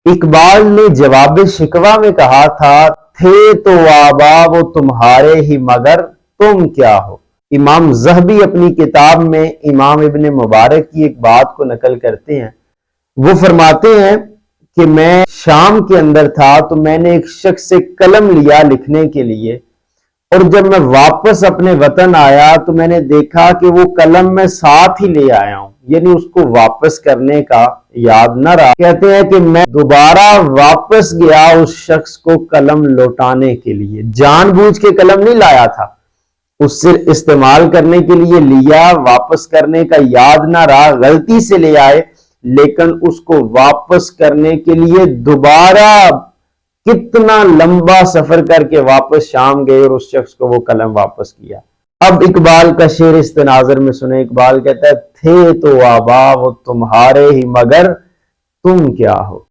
इकबाल ने जवाब शिकवा में कहा था, थे तो आबा वो तुम्हारे ही मगर तुम क्या हो। इमाम ज़हबी अपनी किताब में इमाम इब्ने मुबारक की एक बात को नकल करते हैं। वो फरमाते हैं कि मैं शाम के अंदर था तो मैंने एक शख्स से कलम लिया लिखने के लिए, और जब मैं वापस अपने वतन आया तो मैंने देखा कि वो कलम मैं साथ ही ले आया हूं, यानी उसको वापस करने का याद न रहा। कहते हैं कि मैं दोबारा वापस गया उस शख्स को कलम लौटाने के लिए, जानबूझ के कलम नहीं लाया था, उससे इस्तेमाल करने के लिए लिया, वापस करने का याद ना रहा, गलती से ले आए, लेकिन उसको वापस करने के लिए दोबारा कितना लंबा सफर करके वापस शाम गए और उस शख्स को वो कलम वापस किया। अब इकबाल का शेर इस तनाजर में सुने। इकबाल कहता है, थे तो आबा वो तुम्हारे ही मगर तुम क्या हो।